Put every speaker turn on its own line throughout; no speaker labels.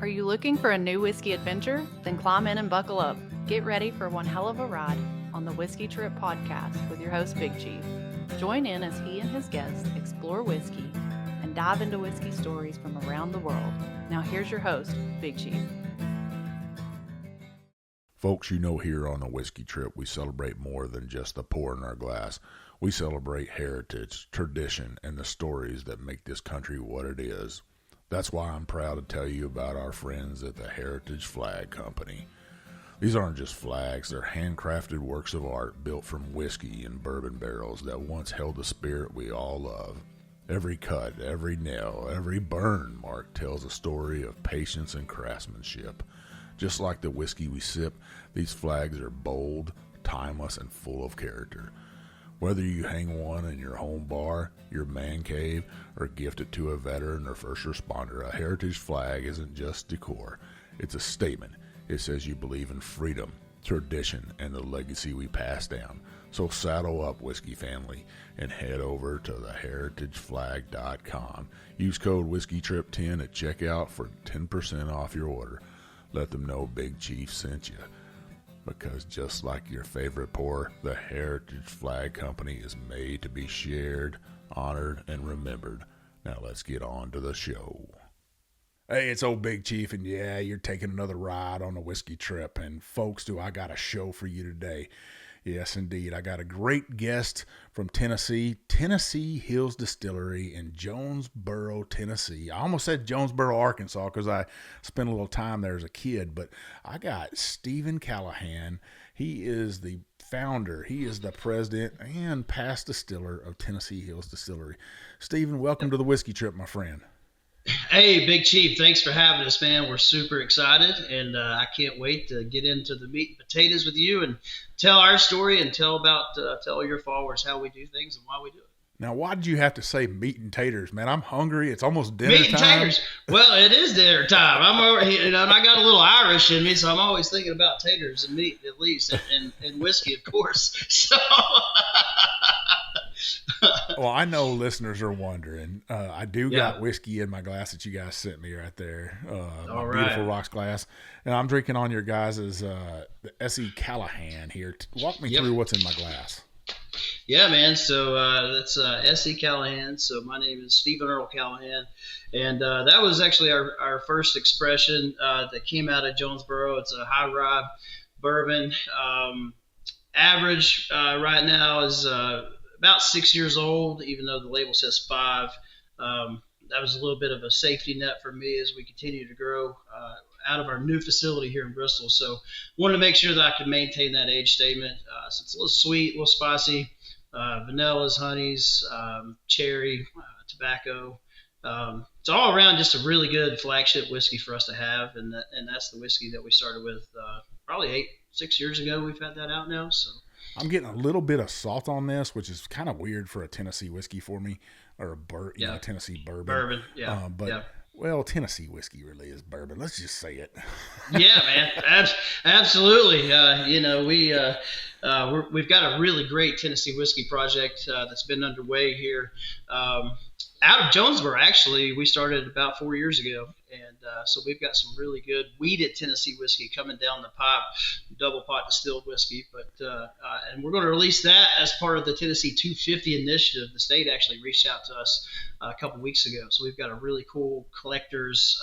Are you looking for a new whiskey adventure? Then climb in and buckle up. Get ready for one hell of a ride on the Whiskey Trip podcast with your host, Big Chief. Join in as he and his guests explore whiskey and dive into whiskey stories from around the world. Now here's your host, Big Chief.
Folks, you know, here on the Whiskey Trip, we celebrate more than just the pour in our glass. We celebrate heritage, tradition, and the stories that make this country what it is. That's why I'm proud to tell you about our friends at the Heritage Flag Company. These aren't just flags, they're handcrafted works of art built from whiskey and bourbon barrels that once held the spirit we all love. Every cut, every nail, every burn mark tells a story of patience and craftsmanship. Just like the whiskey we sip, these flags are bold, timeless, and full of character. Whether you hang one in your home bar, your man cave, or gift it to a veteran or first responder, a heritage flag isn't just decor. It's a statement. It says you believe in freedom, tradition, and the legacy we pass down. So saddle up, whiskey family, and head over to theheritageflag.com. Use code WhiskeyTrip10 at checkout for 10% off your order. Let them know Big Chief sent you. Because just like your favorite pour, the Heritage Flag Company is made to be shared, honored, and remembered. Now let's get on to the show. Hey, it's old Big Chief, and yeah, you're taking another ride on the Whiskey Trip. And folks, do I got a show for you today. Yes, indeed. I got a great guest from Tennessee, Tennessee Hills Distillery in Jonesboro, Tennessee. I almost said Jonesboro, Arkansas, because I spent a little time there as a kid, but I got Stephen Callahan. He is the founder, he is the president and past distiller of Tennessee Hills Distillery. Stephen, welcome to the Whiskey Trip, my friend.
Hey, Big Chief, thanks for having us, man. We're super excited, and I can't wait to get into the meat and potatoes with you and tell our story and tell your followers how we do things and why we do it.
Now, why did you have to say meat and taters, man? I'm hungry. It's almost dinner time.
Meat and taters. Well, it is dinner time. I'm over here, and I got a little Irish in me, so I'm always thinking about taters and meat, at least, and whiskey, of course. So.
Well, I know listeners are wondering. I got whiskey in my glass that you guys sent me right there. Beautiful rocks glass. And I'm drinking on your guys' the S.E. Callahan here. Walk me through what's in my glass.
Yeah, man. So that's S.E. Callahan. So my name is Stephen Earl Callahan. And that was actually our first expression that came out of Jonesboro. It's a high rye bourbon. Average right now is about 6 years old, even though the label says 5. That was a little bit of a safety net for me as we continue to grow out of our new facility here in Bristol. So wanted to make sure that I could maintain that age statement. So it's a little sweet, a little spicy, vanillas, honeys, cherry, tobacco. So all around just a really good flagship whiskey for us to have. And that's the whiskey that we started with probably 6 years ago. We've had that out now. So.
I'm getting a little bit of salt on this, which is kind of weird for a Tennessee whiskey for me, or a Tennessee bourbon. Well, Tennessee whiskey really is bourbon. Let's just say it.
Yeah, man, absolutely. We've got a really great Tennessee whiskey project that's been underway here out of Jonesboro. Actually, we started about 4 years ago. And so we've got some really good weeded Tennessee whiskey coming down the pipe, double pot distilled whiskey. And we're going to release that as part of the Tennessee 250 initiative. The state actually reached out to us a couple weeks ago. So we've got a really cool collector's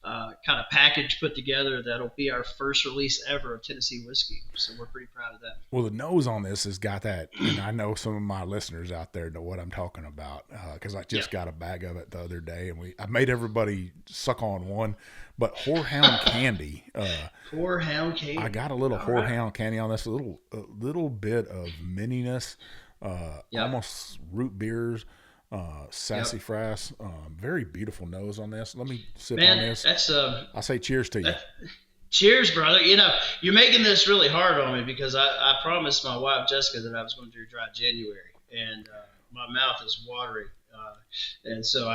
kind of package put together that'll be our first release ever of Tennessee whiskey. So we're pretty proud of that.
Well, the nose on this has got that, and I know some of my listeners out there know what I'm talking about because I just got a bag of it the other day, and I made everybody suck on one, but horehound candy.
Horehound candy.
I got a little horehound candy on this, a little bit of mininess, almost root beers, sassafras. Very beautiful nose on this. Let me sip on this.
That's
I say cheers to you.
Cheers, brother. You know, you're making this really hard on me because I promised my wife Jessica that I was going to do dry January, and my mouth is watering. And so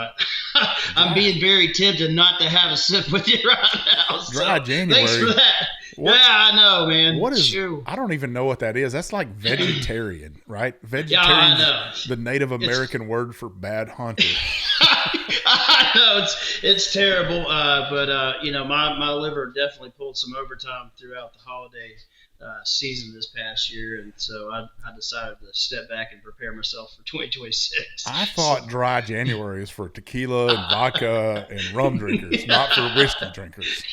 I'm being very tempted not to have a sip with you right now.
Dry January.
Thanks for that. What? Yeah, I know, man.
What is? I don't even know what that is. That's like vegetarian, right? Vegetarian.
Yeah, I know.
The Native American word for bad hunter.
I I know it's terrible, but my liver definitely pulled some overtime throughout the holiday season this past year, and so I decided to step back and prepare myself for 2026.
I
So,
thought dry January is for tequila and vodka and rum drinkers, not for whiskey drinkers.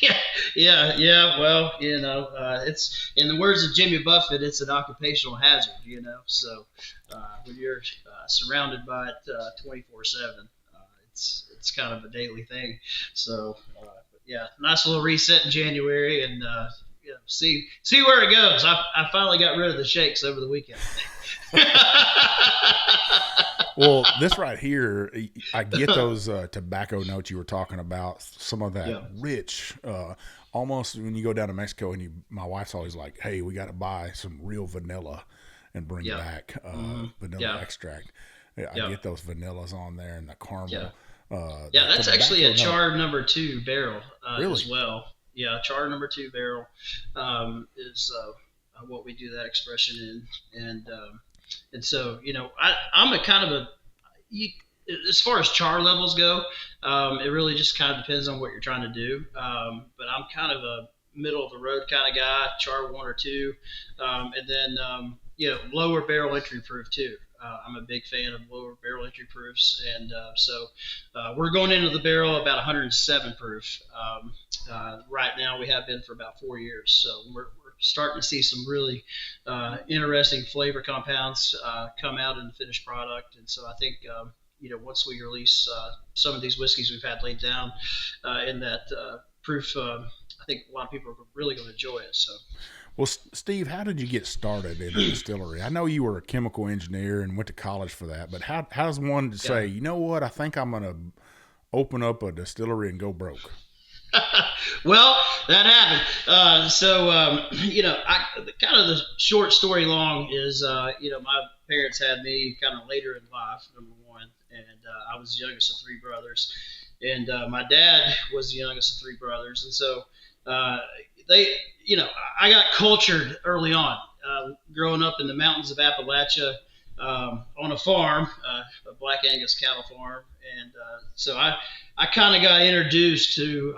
yeah. Well, it's in the words of Jimmy Buffett, it's an occupational hazard. So when you're surrounded by it 24/7, it's kind of a daily thing. So nice little reset in January, and see where it goes. I finally got rid of the shakes over the weekend.
Well, this right here, I get those tobacco notes you were talking about. Some of that rich, almost when you go down to Mexico, and my wife's always like, "Hey, we got to buy some real vanilla and bring back vanilla extract." I get those vanillas on there and the caramel.
That's actually a char number 2 barrel
really?
as well. Yeah, char number 2 barrel is what we do that expression in, and so I'm a kind of as far as char levels go, it really just kind of depends on what you're trying to do. But I'm kind of a middle of the road kind of guy, char 1 or 2, and then lower barrel entry proof too. I'm a big fan of lower barrel entry proofs, and so we're going into the barrel about 107 proof. Right now, we have been for about 4 years, so we're starting to see some really interesting flavor compounds come out in the finished product, and so I think once we release some of these whiskeys we've had laid down in that proof, I think a lot of people are really going to enjoy it. So.
Well, Steve, how did you get started in a distillery? I know you were a chemical engineer and went to college for that, but how does one say, you know what, I think I'm going to open up a distillery and go broke?
Well, that happened. Kind of the short story long is, my parents had me kind of later in life, number one, and I was the youngest of 3 brothers, and my dad was the youngest of 3 brothers, and so I got cultured early on, growing up in the mountains of Appalachia, on a farm, a Black Angus cattle farm, and so I kind of got introduced to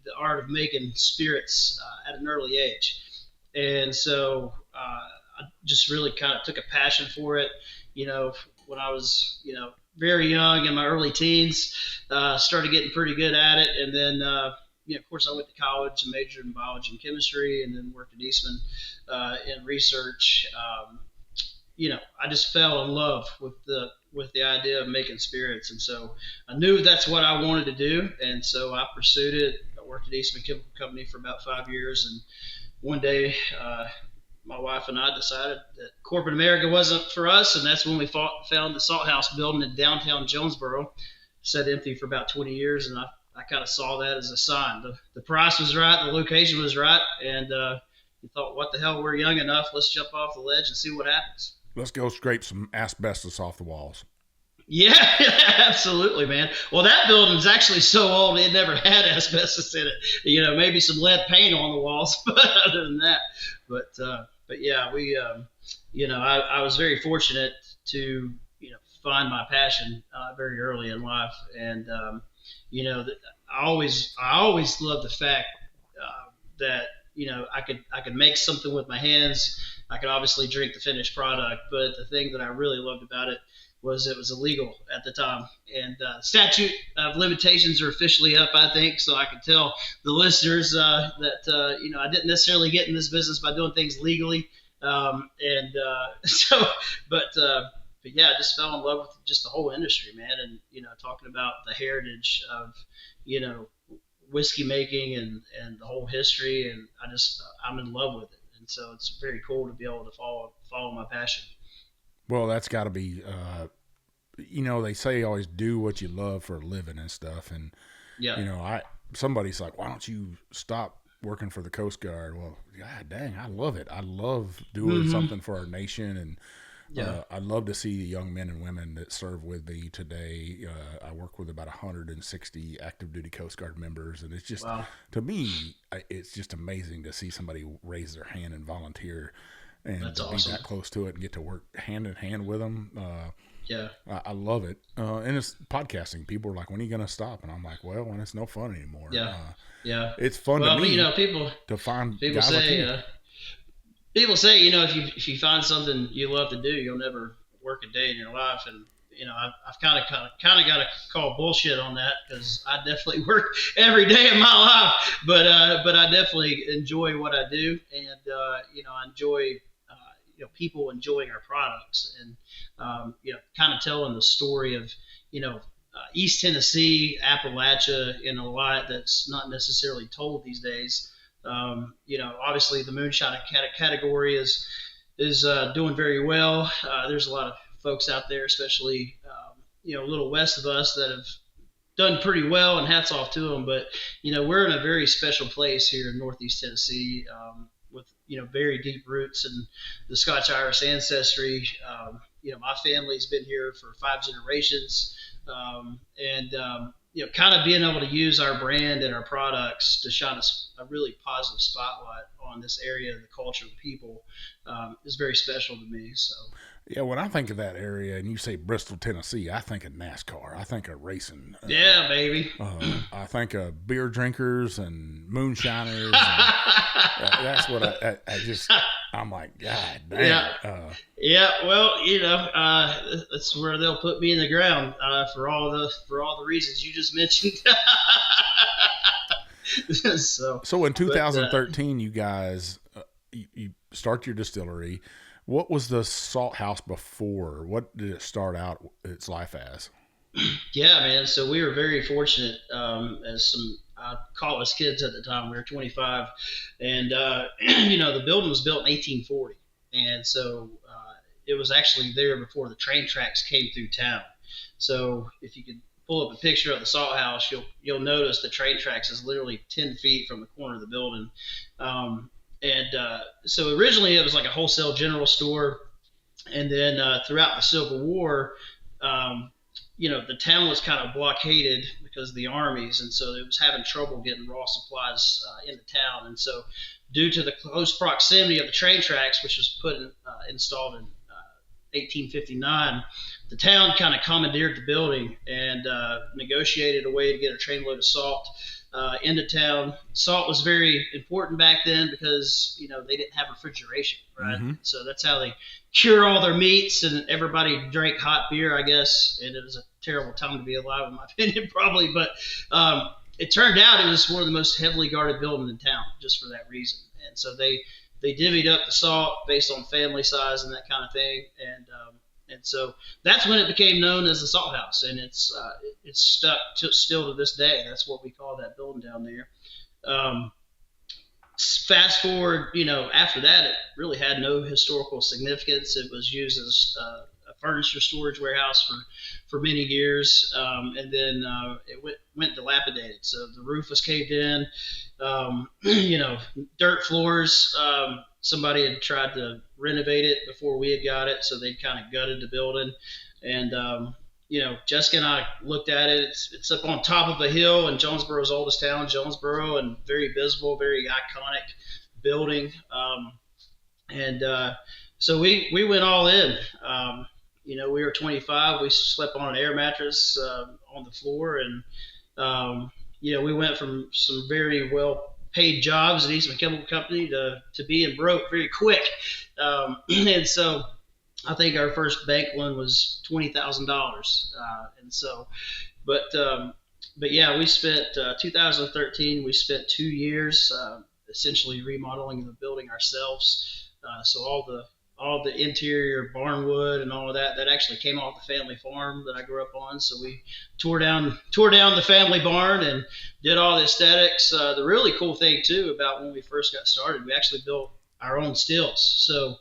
the art of making spirits at an early age, and so I just really kind of took a passion for it. When I was very young in my early teens, started getting pretty good at it, and then of course, I went to college and majored in biology and chemistry, and then worked at Eastman in research. I just fell in love with the idea of making spirits, and so I knew that's what I wanted to do, and so I pursued it. I worked at Eastman Chemical Company for about 5 years, and one day my wife and I decided that corporate America wasn't for us, and that's when we found the Salt House building in downtown Jonesboro. Sat empty for about 20 years, and I kind of saw that as a sign. The price was right, the location was right, and you thought, what the hell, we're young enough, let's jump off the ledge and see what happens.
Let's go scrape some asbestos off the walls.
Yeah, absolutely, man. Well, that building's actually so old it never had asbestos in it. Maybe some lead paint on the walls, but other than that. But yeah, we, I was very fortunate to, find my passion very early in life, and I always loved the fact that I could make something with my hands. I could obviously drink the finished product, but the thing that I really loved about it was illegal at the time, and statute of limitations are officially up, I think. So I could tell the listeners that I didn't necessarily get in this business by doing things legally, but yeah, I just fell in love with just the whole industry, man, and talking about the heritage of whiskey making and the whole history, and I'm in love with it, and so it's very cool to be able to follow my passion.
Well, that's got to be, they say always do what you love for a living and stuff. And, somebody's like, why don't you stop working for the Coast Guard? Well, God dang, I love it. I love doing something for our nation. And I love to see the young men and women that serve with me today. I work with about 160 active duty Coast Guard members. And it's just, to me, it's just amazing to see somebody raise their hand and volunteer and
That's
to
awesome.
be that close to it and get to work hand in hand with them.
Yeah.
I love it. And it's podcasting. People are like, when are you going to stop? And I'm like, well, when it's no fun anymore.
Yeah. Yeah.
It's fun to me,
people
to find
people
guys
say,
like you.
People say, if you find something you love to do, you'll never work a day in your life. And, I've kind of got to call bullshit on that, because I definitely work every day of my life, but I definitely enjoy what I do. And, I enjoy, people enjoying our products, and, kind of telling the story of, East Tennessee, Appalachia, in a lot that's not necessarily told these days. Obviously the moonshine category is doing very well. There's a lot of folks out there, especially, a little west of us, that have done pretty well, and hats off to them. But, we're in a very special place here in Northeast Tennessee, with, very deep roots and the Scotch-Irish ancestry. My family's been here for 5 generations. Kind of being able to use our brand and our products to shine a really positive spotlight on this area of the culture and people is very special to me. So.
Yeah, when I think of that area and you say Bristol, Tennessee, I think of NASCAR. I think of racing.
Yeah, baby.
I think of beer drinkers and moonshiners. And, that's what I'm like, God damn.
Yeah. Well, that's where they'll put me in the ground for all the reasons you just mentioned.
So in 2013, you guys, you start your distillery. What was the salt house before? What did it start out its life as?
Yeah, man. So we were very fortunate as some college kids at the time. We were 25, and the building was built in 1840, and so it was actually there before the train tracks came through town. So if you could pull up a picture of the salt house, you'll notice the train tracks is literally 10 feet from the corner of the building. So originally it was like a wholesale general store. And then throughout the Civil War, the town was kind of blockaded because of the armies. And so it was having trouble getting raw supplies into town. And so due to the close proximity of the train tracks, which was installed in 1859, the town kind of commandeered the building and negotiated a way to get a trainload of salt into town. Salt was very important back then because they didn't have refrigeration, right? Mm-hmm. So that's how they cure all their meats, and everybody drank hot beer, I guess. And it was a terrible time to be alive, in my opinion, probably. But it turned out it was one of the most heavily guarded buildings in town, just for that reason. And so they divvied up the salt based on family size and that kind of thing, and so that's when it became known as the Salt House, and it's stuck still to this day. That's what we call that building down there. Fast forward, after that, it really had no historical significance. It was used as a furniture storage warehouse for many years, and then it went dilapidated. So the roof was caved in, dirt floors. Somebody had tried to renovate it before we had got it, so they kind of gutted the building. And Jessica and I looked at it. It's up on top of a hill in Jonesboro's oldest town, Jonesboro, and very visible, very iconic building. So we went all in. We were 25. We slept on an air mattress on the floor, and we went from some very well-paid jobs at Eastman Chemical Company to being broke very quick. And so I think our first bank loan was $20,000. But yeah, we spent 2013. We spent 2 years essentially remodeling the building ourselves. So all the interior barnwood and all of that actually came off the family farm that I grew up on. So we tore down the family barn and did all the aesthetics. The really cool thing too about when we first got started, we actually built our own stills. So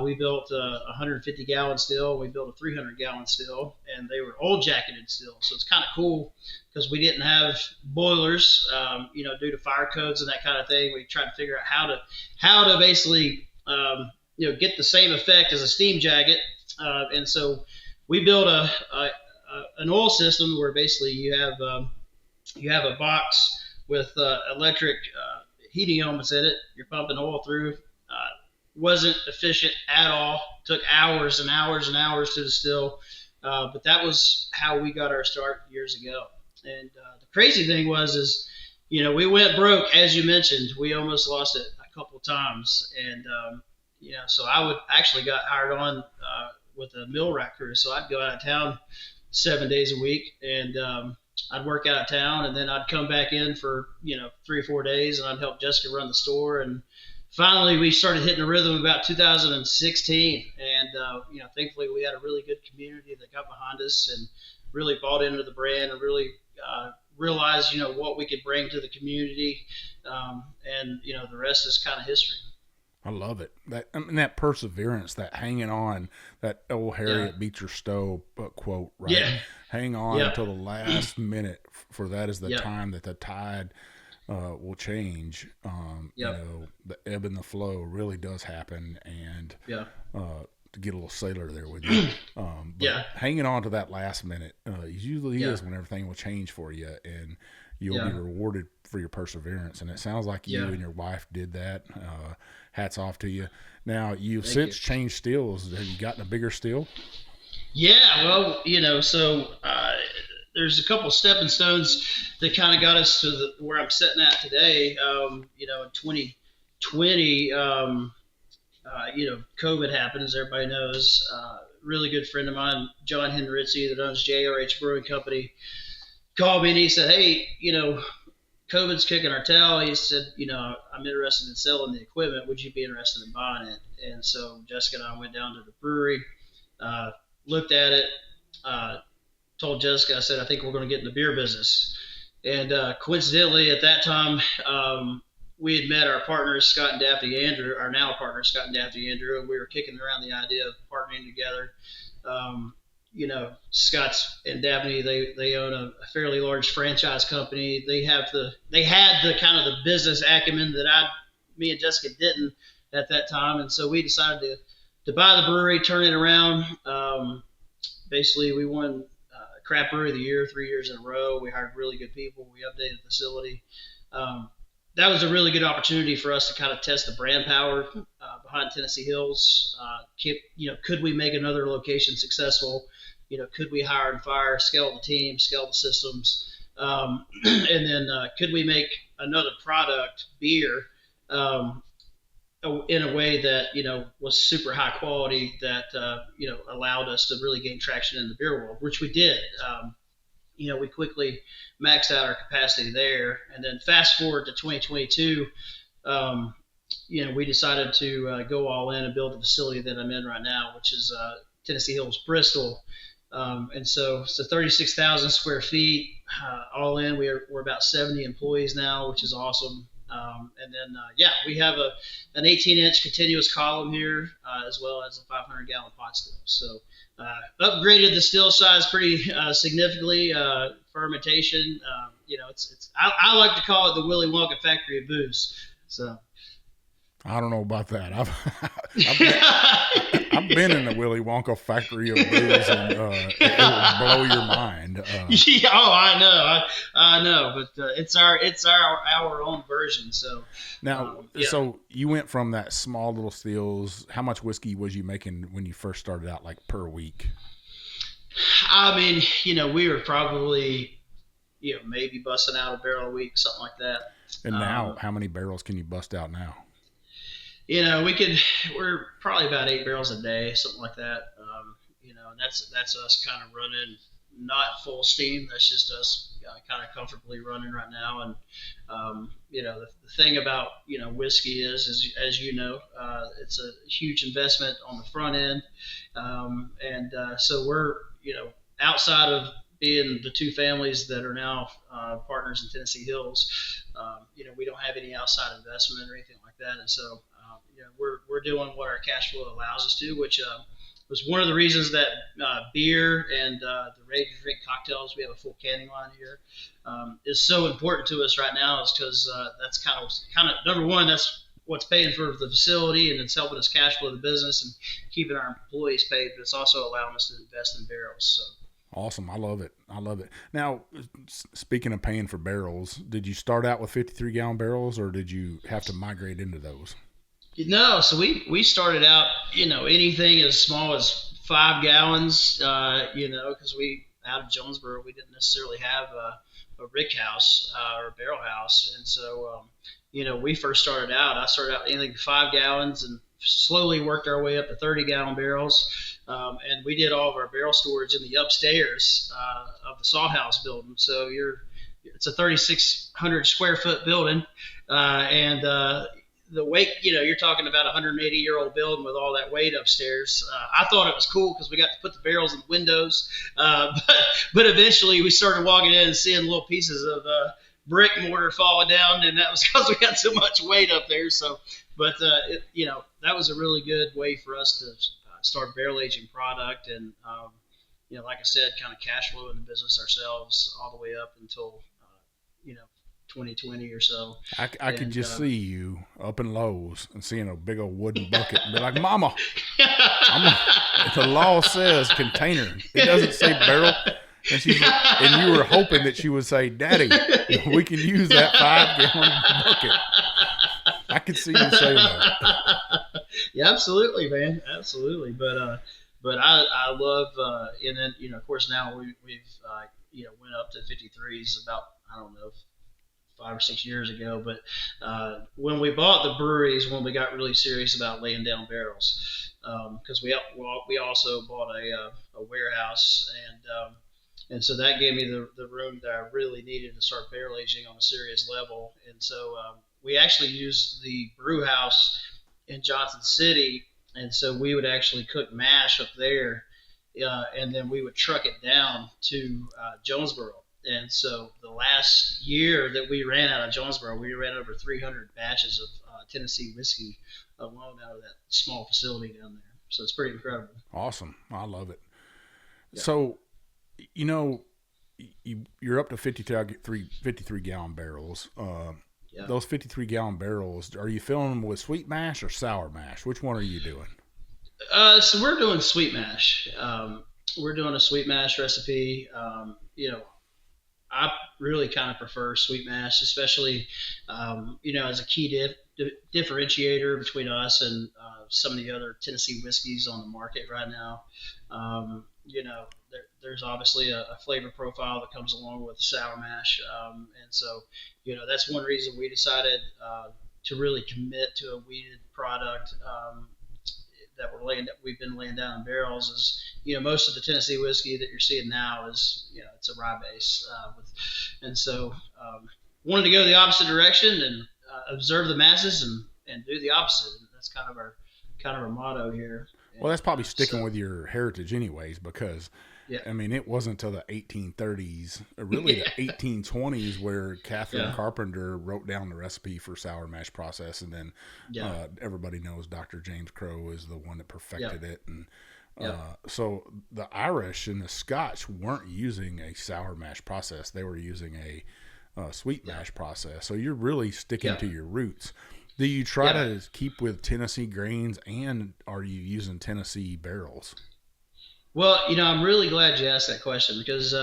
we built a 150-gallon still. We built a 300-gallon still, and they were old jacketed stills. So it's kind of cool because we didn't have boilers, due to fire codes and that kind of thing. We tried to figure out how to basically get the same effect as a steam jacket. And so we built an oil system where basically you have a box with electric heating elements in it. You're pumping oil through. wasn't efficient at all. Took hours and hours and hours to distill. But that was how we got our start years ago. And the crazy thing is, we went broke, as you mentioned. We almost lost it a couple of times. And, so I would actually got hired on with a mill rack crew. So I'd go out of town 7 days a week, and I'd work out of town, and then I'd come back in for 3 or 4 days, and I'd help Jessica run the store. And finally, we started hitting a rhythm about 2016, and thankfully we had a really good community that got behind us and really bought into the brand and really realized what we could bring to the community, and the rest is kind of history.
I love it. That perseverance, that hanging on, that old Harriet Beecher Stowe quote, right?
Yeah.
Hang on until the last minute, for that is the time that the tide will change. The ebb and the flow really does happen, and to get a little sailor there with you. Hanging on to that last minute usually is when everything will change for you, and you'll be rewarded for your perseverance. And it sounds like you and your wife did that. Hats off to you. Now, you've since changed stills. Have you gotten a bigger still?
Yeah, well, so there's a couple stepping stones that kind of got us to where I'm sitting at today. In 2020, COVID happened, as everybody knows. Really good friend of mine, John Henritzi, that owns JRH Brewing Company, called me and he said, hey, COVID's kicking our tail. He said, I'm interested in selling the equipment. Would you be interested in buying it? And so Jessica and I went down to the brewery, looked at it, told Jessica, I said, I think we're going to get in the beer business. And coincidentally, at that time, we had met our partners, Scott and Daphne Andrew, our now partners, Scott and Daphne Andrew, and we were kicking around the idea of partnering together. Scott's and Daphne, they own a fairly large franchise company. They had the kind of the business acumen that me and Jessica didn't at that time. And so we decided to buy the brewery, turn it around. Basically we won Craft Brewery of the Year 3 years in a row. We hired really good people. We updated the facility. That was a really good opportunity for us to kind of test the brand power behind Tennessee Hills. Could we make another location successful? Could we hire and fire, scale the team, scale the systems? And then could we make another product, beer, in a way that, was super high quality that, allowed us to really gain traction in the beer world, which we did. We quickly maxed out our capacity there. And then fast forward to 2022, we decided to go all in and build the facility that I'm in right now, which is Tennessee Hills, Bristol. And so it's 36,000 square feet all in. We're about 70 employees now, which is awesome. And then, we have an 18-inch continuous column here, as well as a 500-gallon pot still. So upgraded the still size pretty significantly. Fermentation, I like to call it the Willy Wonka factory of booze. So
I don't know about that. I've been in the Willy Wonka factory of booze, and it will blow your mind.
I know, but it's our own version. So
now, so you went from that small little stills. How much whiskey was you making when you first started out, like per week?
I mean, we were probably, maybe busting out a barrel a week, something like that.
And now, how many barrels can you bust out now?
We're probably about 8 barrels a day, something like that. And that's us kind of running, not full steam. That's just us kind of comfortably running right now. And, the thing about, whiskey is as you know, it's a huge investment on the front end. So we're, outside of being the two families that are now partners in Tennessee Hills, we don't have any outside investment or anything like that. And so, we're doing what our cash flow allows us to, which was one of the reasons that beer and the ready-to-drink cocktails, we have a full canning line here, is so important to us right now, is because that's kind of number one, that's what's paying for the facility, and it's helping us cash flow the business and keeping our employees paid, but it's also allowing us to invest in barrels. So.
Awesome. I love it. Now, speaking of paying for barrels, did you start out with 53-gallon barrels, or did you have to migrate into those?
So we started out, anything as small as 5 gallons, because we out of Jonesboro we didn't necessarily have a rick house or a barrel house, and so we first started out. I started out anything 5 gallons, and slowly worked our way up to 30-gallon barrels, and we did all of our barrel storage in the upstairs of the salt house building. So it's a 3,600 square foot building, and the weight, you're talking about a 180-year-old building with all that weight upstairs. I thought it was cool because we got to put the barrels in the windows, but eventually we started walking in and seeing little pieces of brick mortar falling down, and that was because we got so much weight up there. So, but that was a really good way for us to start barrel aging product, and like I said, kind of cash flow in the business ourselves all the way up until 2020 or so.
I could just see you up in Lowe's and seeing a big old wooden bucket and be like, Mama, the law says container. It doesn't say barrel. And and you were hoping that she would say, Daddy, we can use that 5-gallon bucket. I could see you saying that.
Yeah, absolutely, man. Absolutely. But I love, and then, of course now we've went up to 53s about, I don't know, 5 or 6 years ago. But when we bought the breweries, when we got really serious about laying down barrels, because we also bought a warehouse, and so that gave me the room that I really needed to start barrel aging on a serious level. And so we actually used the brew house in Johnson City, and so we would actually cook mash up there, and then we would truck it down to Jonesboro. And so the last year that we ran out of Jonesboro, we ran over 300 batches of Tennessee whiskey alone out of that small facility down there. So it's pretty incredible.
Awesome. I love it.
Yeah.
So, you're up to 53 gallon barrels.
Yeah.
Those 53-gallon barrels, are you filling them with sweet mash or sour mash? Which one are you doing?
So we're doing sweet mash. We're doing a sweet mash recipe. I really kind of prefer sweet mash, especially, as a key differentiator between us and some of the other Tennessee whiskeys on the market right now. There's obviously a flavor profile that comes along with sour mash. And so, that's one reason we decided to really commit to a wheated product that we've been laying down in barrels. Is most of the Tennessee whiskey that you're seeing now is it's a rye base, and so wanted to go the opposite direction and observe the masses and do the opposite. And that's kind of our motto here.
Well, that's probably sticking with your heritage anyways, because it wasn't until the 1830s, really the 1820s, where Catherine Carpenter wrote down the recipe for sour mash process, and then everybody knows Dr. James Crowe is the one that perfected it. And so the Irish and the Scotch weren't using a sour mash process; they were using a sweet mash process. So you're really sticking to your roots. Do you try to keep with Tennessee grains, and are you using Tennessee barrels?
Well, I'm really glad you asked that question because,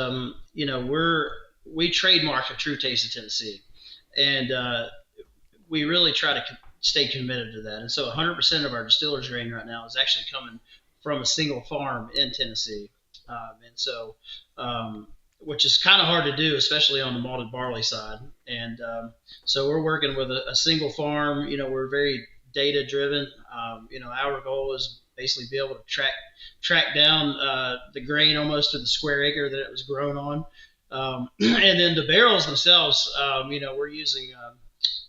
we trademarked a true taste of Tennessee, and we really try to stay committed to that. And so 100% of our distiller's grain right now is actually coming from a single farm in Tennessee. And so, which is kind of hard to do, especially on the malted barley side. And so we're working with a single farm. We're very data driven. Our goal is basically be able to track down the grain almost to the square acre that it was grown on. And then the barrels themselves, we're using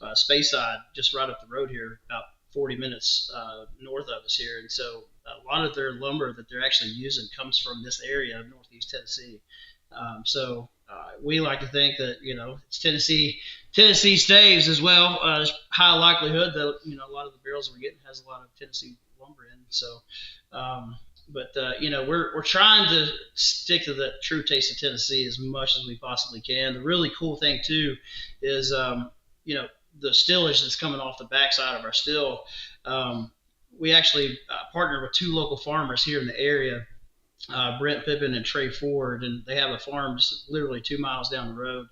Speyside just right up the road here, about 40 minutes north of us here. And so a lot of their lumber that they're actually using comes from this area of Northeast Tennessee. So we like to think that, it's Tennessee staves as well. There's high likelihood that, a lot of the barrels we're getting has a lot of Tennessee lumber in. So, we're trying to stick to the true taste of Tennessee as much as we possibly can. The really cool thing too is, the stillage that's coming off the backside of our still. We actually partner with 2 local farmers here in the area, Brent Pippin and Trey Ford, and they have a farm just literally 2 miles down the road.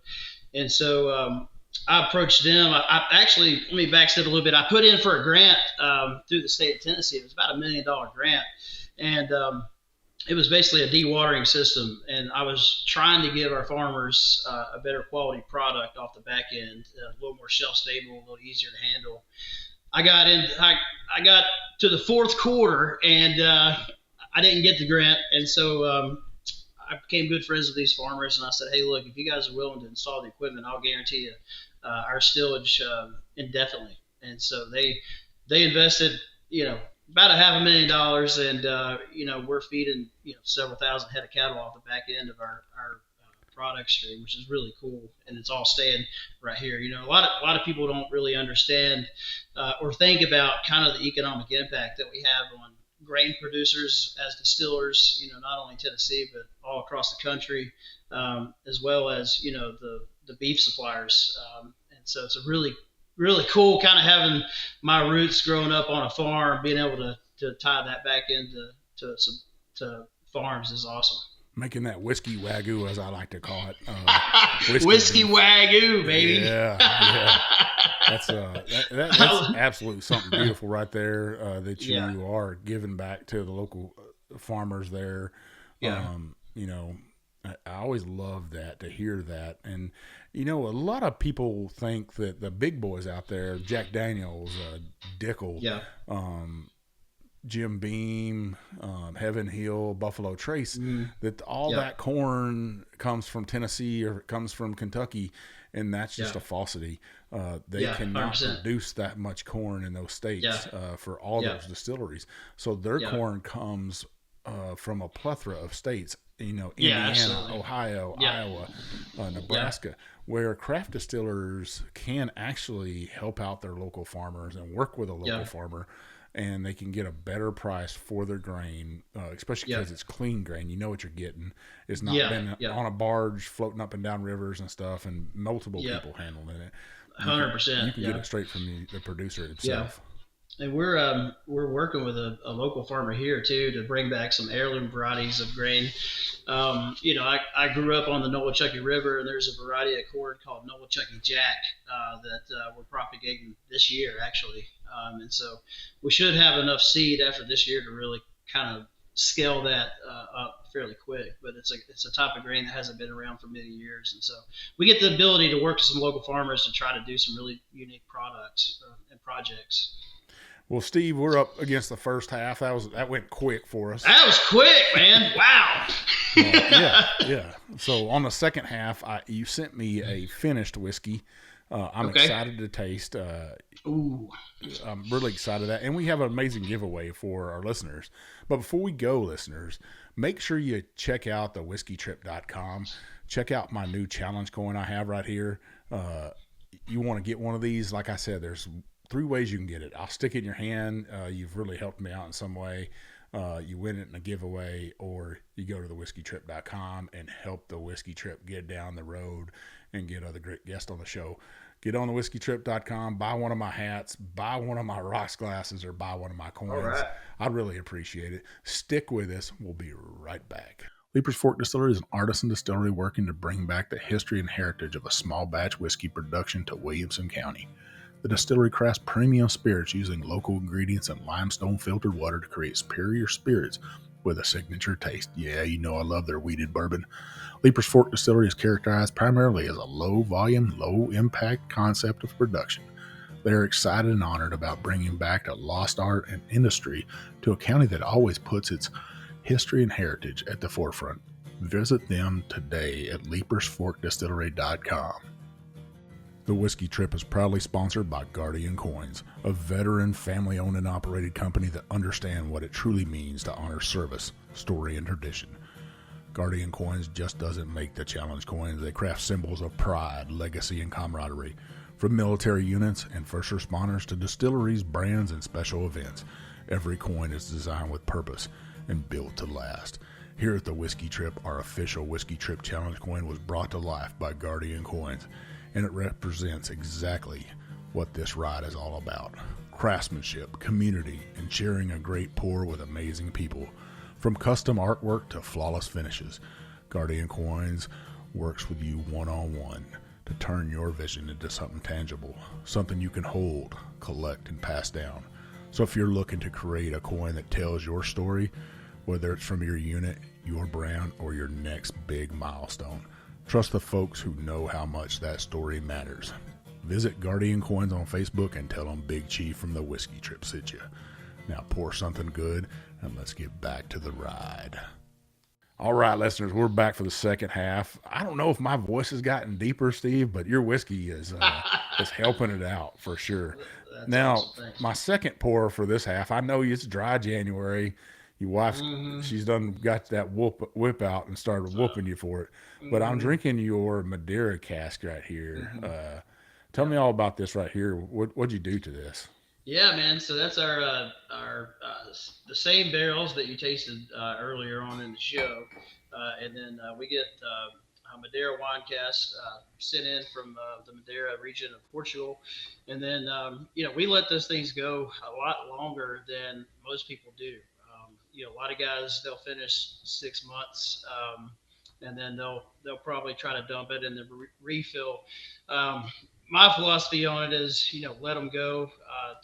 And so I approached them. I actually, let me backstep a little bit. I put in for a grant through the state of Tennessee. It was about $1 million grant, and it was basically a dewatering system. And I was trying to give our farmers a better quality product off the back end, a little more shelf stable, a little easier to handle. I got to the fourth quarter, and I didn't get the grant, and so I became good friends with these farmers, and I said, hey, look, if you guys are willing to install the equipment, I'll guarantee you our stillage indefinitely. And so they invested, about $500,000, and we're feeding several thousand head of cattle off the back end of our product stream, which is really cool, and it's all staying right here. A lot of people don't really understand or think about kind of the economic impact that we have on grain producers as distillers, not only Tennessee, but all across the country, as well as, the beef suppliers. And so it's a really, really cool kind of having my roots growing up on a farm, being able to tie that back into to farms is awesome.
Making that whiskey wagyu, as I like to call it.
Whiskey wagyu, baby.
Yeah. That's absolutely something beautiful right there that you are giving back to the local farmers there.
Yeah.
I always love that, to hear that. And, a lot of people think that the big boys out there, Jack Daniels, Dickel, Jim Beam, Heaven Hill, Buffalo Trace, that all that corn comes from Tennessee or it comes from Kentucky, and that's just a falsity. They cannot
100%.
produce that much corn in those states for all those distilleries. So their corn comes from a plethora of states, Indiana, Ohio, Iowa, Nebraska, where craft distillers can actually help out their local farmers and work with a local farmer, and they can get a better price for their grain, especially because it's clean grain. You know what you're getting. It's not been on a barge floating up and down rivers and stuff, and multiple people handling it.
100%.
You can get it straight from the producer himself.
And we're working with a local farmer here too to bring back some heirloom varieties of grain. I grew up on the Nolechucky River, and there's a variety of corn called Nolechucky Jack that we're propagating this year, actually. And so we should have enough seed after this year to really kind of scale that up fairly quick. But it's a type of grain that hasn't been around for many years, and so we get the ability to work with some local farmers to try to do some really unique products and projects.
Well, Steve, we're up against the first half. That went quick for us.
That was quick, man. Wow.
Yeah. So on the second half, you sent me a finished whiskey. I'm excited to taste. I'm really excited that, and we have an amazing giveaway for our listeners. But before we go, listeners, make sure you check out the whiskeytrip.com. Check out my new challenge coin I have right here. You want to get one of these? Like I said, there's 3 ways you can get it. I'll stick it in your hand. You've really helped me out in some way. You win it in a giveaway, or you go to the whiskeytrip.com and help the Whiskey Trip get down the road and get other great guests on the show. Get on the whiskeytrip.com, buy one of my hats, buy one of my rocks glasses, or buy one of my coins. All right. I'd really appreciate it. Stick with us. We'll be right back. Leaper's Fork Distillery is an artisan distillery working to bring back the history and heritage of a small batch whiskey production to Williamson County. The distillery crafts premium spirits using local ingredients and limestone filtered water to create superior spirits with a signature taste. Yeah, I love their wheated bourbon. Leaper's Fork Distillery is characterized primarily as a low-volume, low-impact concept of production. They are excited and honored about bringing back a lost art and industry to a county that always puts its history and heritage at the forefront. Visit them today at leapersforkdistillery.com. The Whiskey Trip is proudly sponsored by Guardian Coins, a veteran, family-owned and operated company that understand what it truly means to honor service, story, and tradition. Guardian Coins just doesn't make the challenge coins. They craft symbols of pride, legacy, and camaraderie. From military units and first responders to distilleries, brands, and special events, every coin is designed with purpose and built to last. Here at the Whiskey Trip, our official Whiskey Trip Challenge coin was brought to life by Guardian Coins, and it represents exactly what this ride is all about. Craftsmanship, community, and sharing a great pour with amazing people. From custom artwork to flawless finishes, Guardian Coins works with you one-on-one to turn your vision into something tangible, something you can hold, collect, and pass down. So if you're looking to create a coin that tells your story, whether it's from your unit, your brand, or your next big milestone, trust the folks who know how much that story matters. Visit Guardian Coins on Facebook and tell them Big Chief from the Whiskey Trip sent you. Now pour something good and let's get back to the ride. All right, listeners, we're back for the second half. I don't know if my voice has gotten deeper, Steve, but your whiskey is helping it out for sure.
That's
Now,
awesome.
my second pour for this half, I know it's dry January. Your wife, she's done got that whip out and started whooping you for it. But I'm drinking your Madeira cask right here. Tell me all about this right here. What'd you do to this?
Yeah, man. So that's our the same barrels that you tasted earlier on in the show, and then we get a Madeira wine cask sent in from the Madeira region of Portugal, and then we let those things go a lot longer than most people do. A lot of guys they'll finish 6 months, and then they'll probably try to dump it and then refill. My philosophy on it is, let them go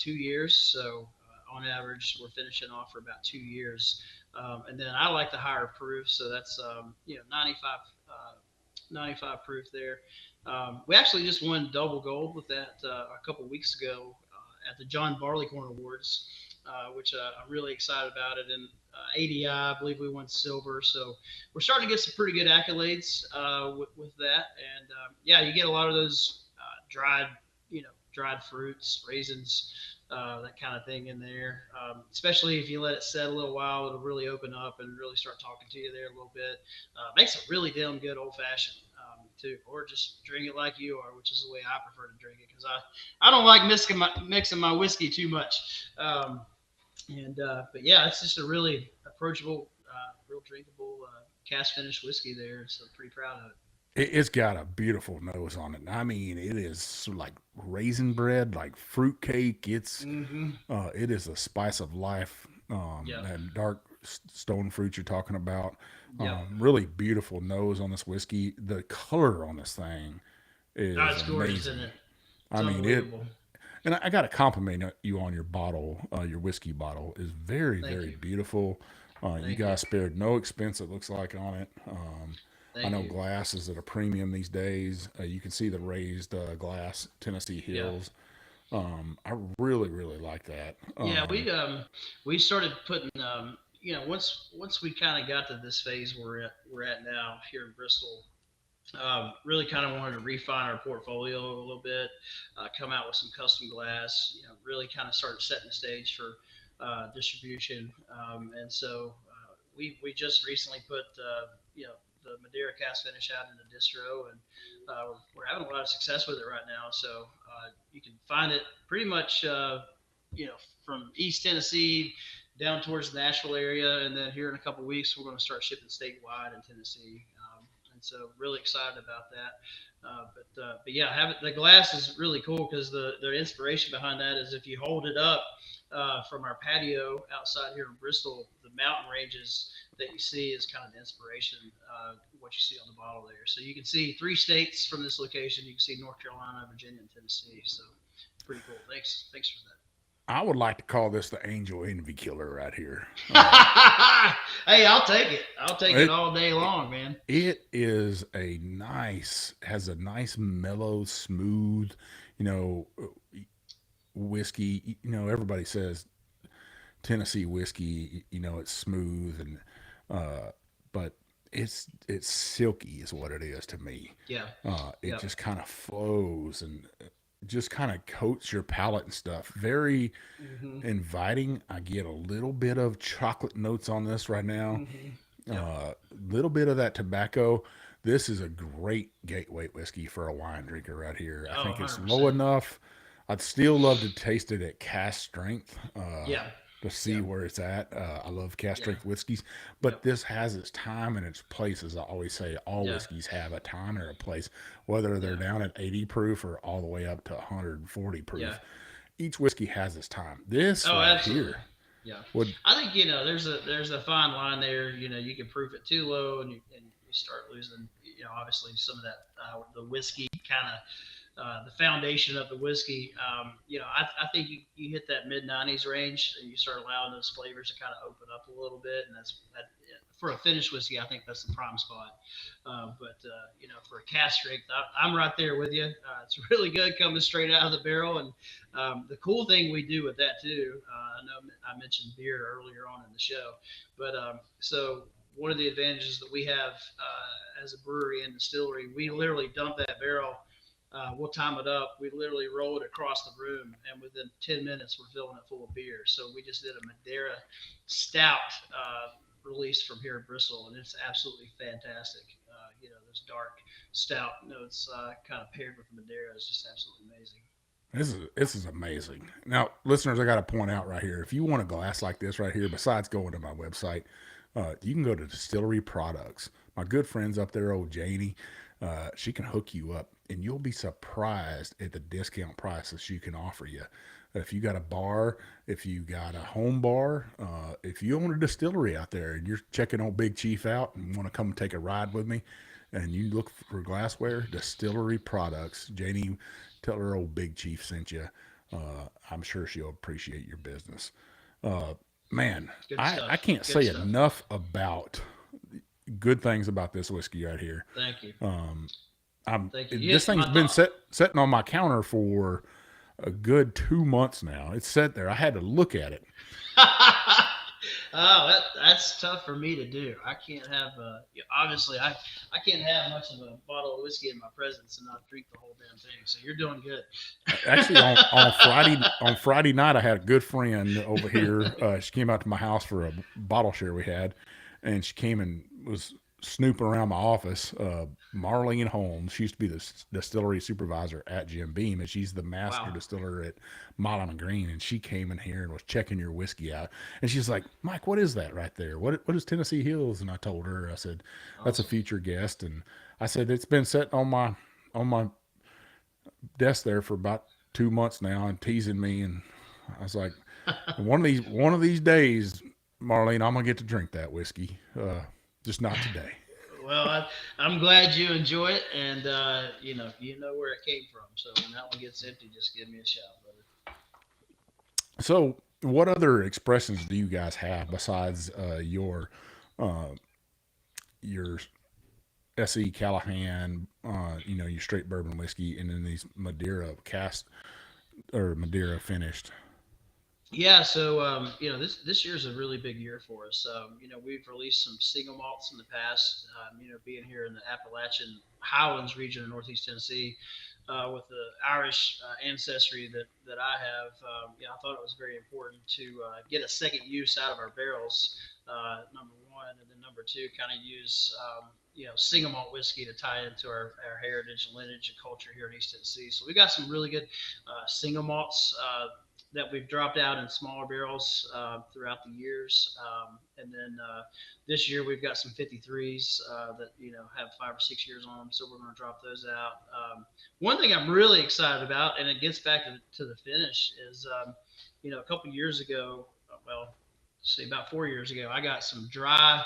2 years. So on average, we're finishing off for about 2 years. And then I like the higher proof. So that's, 95, 95 proof there. We actually just won double gold with that a couple of weeks ago at the John Barleycorn Awards, which I'm really excited about it. And ADI, I believe we won silver. So we're starting to get some pretty good accolades with that. And you get a lot of those dried fruits, raisins, that kind of thing in there. Especially if you let it set a little while, it'll really open up and really start talking to you there a little bit. Makes a really damn good old fashioned too, or just drink it like you are, which is the way I prefer to drink it because I don't like mixing my whiskey too much. But yeah, it's just a really approachable, real drinkable cask finished whiskey there. So pretty proud of it.
It's got a beautiful nose on it. I mean, it is like raisin bread, like fruit cake. It is a spice of life. That dark stone fruit you're talking about. Really beautiful nose on this whiskey. The color on this thing is
it's
amazing.
gorgeous, isn't it? It's
I mean,
unbelievable.
And I got to compliment you on your bottle. Your whiskey bottle is very, very beautiful. You guys spared no expense, it looks like, on it. I know glass is at a premium these days. You can see the raised glass Tennessee Hills. I really, really like that.
We started putting once we kind of got to this phase we're at now here in Bristol. Really kind of wanted to refine our portfolio a little bit, come out with some custom glass. Really kind of started setting the stage for distribution. And so we just recently put the Madeira cask finish out in the distro, and we're having a lot of success with it right now. So you can find it pretty much, from East Tennessee down towards the Nashville area, and then here in a couple of weeks we're going to start shipping statewide in Tennessee. And so really excited about that. But yeah, the glass is really cool because the inspiration behind that is if you hold it up from our patio outside here in Bristol, the mountain ranges that you see is kind of the inspiration, what you see on the bottle there. So you can see 3 states from this location. You can see North Carolina, Virginia, and Tennessee. So pretty cool. Thanks for that.
I would like to call this the Angel Envy Killer right here.
Hey, I'll take it. I'll take it all day long, man.
It is has a nice, mellow, smooth, whiskey. Everybody says Tennessee whiskey, it's smooth but it's silky is what it is to me.
Yeah.
It just kind of flows and just kind of coats your palate and stuff. Very inviting. I get a little bit of chocolate notes on this right now. Little bit of that tobacco. This is a great gateway whiskey for a wine drinker right here. I think it's 100%. Low enough. I'd still love to taste it at cask strength. To see where it's at. I love cask strength whiskeys, but this has its time and its place. As I always say, all whiskeys have a time and a place, whether they're down at 80 proof or all the way up to 140 proof. Each whiskey has its time. This
absolutely.
Here,
I think there's a fine line there. You can proof it too low and you start losing, obviously some of that the whiskey kind of the foundation of the whiskey. I think you hit that mid 90s range and you start allowing those flavors to kind of open up a little bit, and for a finished whiskey, I think that's the prime spot. But for a cask strength, I'm right there with you. It's really good coming straight out of the barrel, and the cool thing we do with that too. I know I mentioned beer earlier on in the show, but so one of the advantages that we have as a brewery and distillery, we literally dump that barrel. We'll time it up. We literally roll it across the room, and within 10 minutes, we're filling it full of beer. So we just did a Madeira stout release from here in Bristol, and it's absolutely fantastic. Those dark stout notes kind of paired with Madeira is just absolutely amazing.
This is amazing. Now, listeners, I got to point out right here, if you want a glass like this right here, besides going to my website, you can go to Distillery Products. My good friends up there, old Janie, she can hook you up, and you'll be surprised at the discount prices she can offer you. If you got a bar, if you got a home bar, if you own a distillery out there and you're checking old Big Chief out and want to come take a ride with me, and you look for glassware, Distillery Products. Janie, tell her old Big Chief sent you. I'm sure she'll appreciate your business. Man, I can't
Good
say
stuff.
enough about good things about this whiskey right here.
Thank you. Thank you.
This thing's been sitting on my counter for a good 2 months now. It's set there. I had to look at it.
Oh, that's tough for me to do. I can't have obviously I can't have much of a bottle of whiskey in my presence and not drink the whole damn thing. So you're doing good.
Actually, on Friday night, I had a good friend over here. She came out to my house for a bottle share we had, and she came and was snooping around my office. Marlene Holmes, she used to be the distillery supervisor at Jim Beam, and she's the master distiller at Milam Greene. And she came in here and was checking your whiskey out. And she's like, "Mike, what is that right there? What is Tennessee Hills?" And I told her, I said, "That's a featured guest." And I said, "It's been sitting on my desk there for about 2 months now and teasing me." And I was like, one of these days, Marlene, I'm gonna get to drink that whiskey. Just not today.
Well, I'm glad you enjoy it, and you know where it came from. So when that one gets empty, just give me a shout, brother.
So, what other expressions do you guys have besides uh, your SE Callahan, your straight bourbon whiskey, and then these Madeira cast or Madeira finished?
Yeah, so this year's a really big year for us. We've released some single malts in the past. Being here in the Appalachian Highlands region of Northeast Tennessee, with the Irish ancestry that I have, I thought it was very important to get a second use out of our barrels. Number one, and then number two, kind of use single malt whiskey to tie into our heritage, lineage, and culture here in East Tennessee. So we got some really good single malts that we've dropped out in smaller barrels throughout the years. And then this year we've got some 53s that have 5 or 6 years on them, so we're going to drop those out. One thing I'm really excited about, and it gets back to the finish, is a couple years ago, well, say about 4 years ago, I got some dry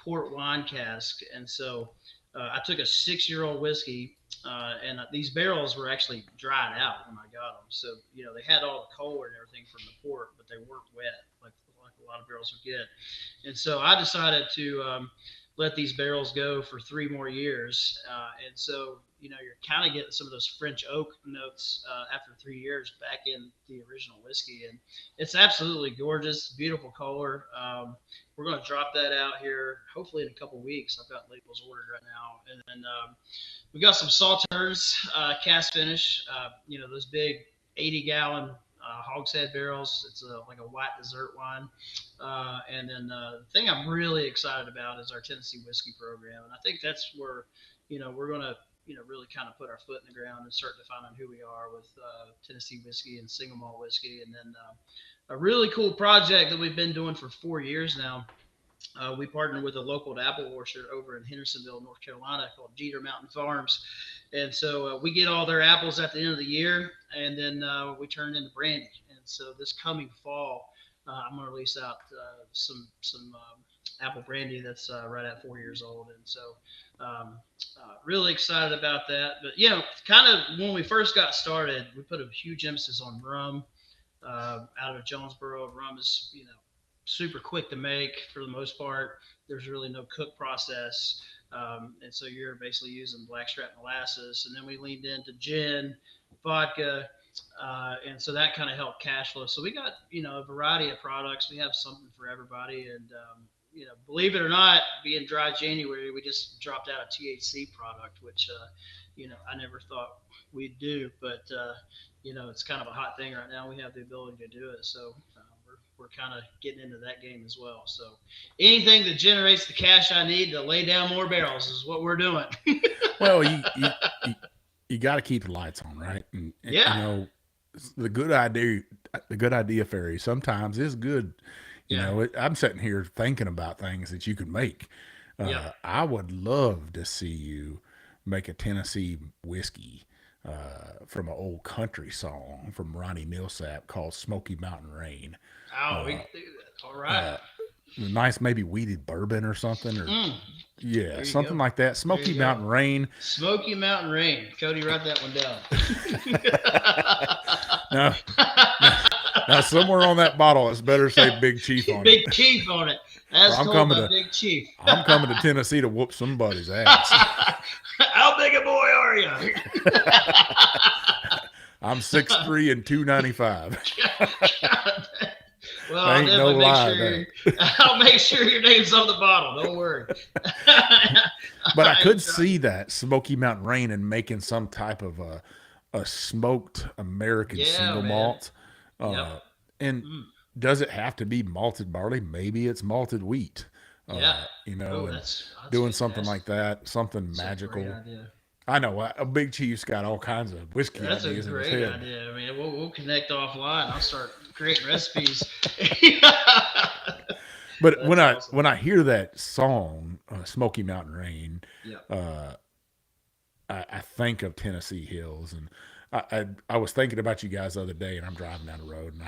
port wine cask, and so I took a 6-year-old whiskey. And these barrels were actually dried out when I got them. So, they had all the color and everything from the port, but they weren't wet like a lot of barrels would get. And so I decided to let these barrels go for 3 more years. And so, you're kind of getting some of those French oak notes after 3 years back in the original whiskey. And it's absolutely gorgeous, beautiful color. We're going to drop that out here hopefully in a couple weeks. I've got labels ordered right now. And then we got some Salters cast finish, those big 80-gallon hogshead barrels. It's like a white dessert wine. And then the thing I'm really excited about is our Tennessee whiskey program. And I think that's where, we're going to, really kind of put our foot in the ground and start defining who we are with Tennessee whiskey and single malt whiskey. And then a really cool project that we've been doing for 4 years now. We partnered with a local apple orchard over in Hendersonville, North Carolina, called Jeter Mountain Farms. And so we get all their apples at the end of the year, and then we turn it into brandy. And so this coming fall, I'm going to release out some apple brandy that's right at 4 years old. And so Really excited about that. But kind of when we first got started, we put a huge emphasis on rum. Out of Jonesboro, rum is super quick to make for the most part. There's really no cook process, and so you're basically using blackstrap molasses. And then we leaned into gin, vodka, and so that kind of helped cash flow. So we got a variety of products. We have something for everybody, and believe it or not, being dry January, we just dropped out a THC product, which I never thought we'd do, but it's kind of a hot thing right now. We have the ability to do it, so we're kind of getting into that game as well. So anything that generates the cash I need to lay down more barrels is what we're doing.
Well, you got to keep the lights on, right? And
Yeah.
the good idea fairy sometimes is good.
Yeah.
I'm sitting here thinking about things that you could make.
Yep.
I would love to see you make a Tennessee whiskey from an old country song from Ronnie Millsap called Smoky Mountain Rain.
Oh, we can do that. All right.
Nice, maybe weeded bourbon or something, or
Mm,
yeah,
there you
something
go.
like that.
There
Smoky
you go.
Mountain Rain.
Smoky Mountain Rain. Cody, write that one
Now,
down.
now, somewhere on that bottle, it's better say Big Chief on it.
Big Chief on it.
Or
As told by Big Chief.
I'm coming to Tennessee to whoop somebody's ass.
How big a boy are you?
I'm 6'3" and 295.
Well, I'll
Ain't no
definitely
lie.
I'll make sure your name's on the bottle. Don't worry.
But I could see that Smoky Mountain Rain and making some type of a smoked American
Yeah,
single
man.
malt.
Yep.
And
Mm.
does it have to be malted barley? Maybe it's malted wheat.
Yeah. Oh,
And
that's
doing something
fantastic.
like that, something
That's a great
magical.
idea.
I know a Big Chief's got all kinds of whiskey
That's a
ideas in his
great
head.
idea. I mean, we'll connect offline. I'll start creating recipes.
But
That's awesome.
when I hear that song, Smoky Mountain Rain,
Yeah.
uh, I think of Tennessee hills, and I was thinking about you guys the other day, and I'm driving down the road, and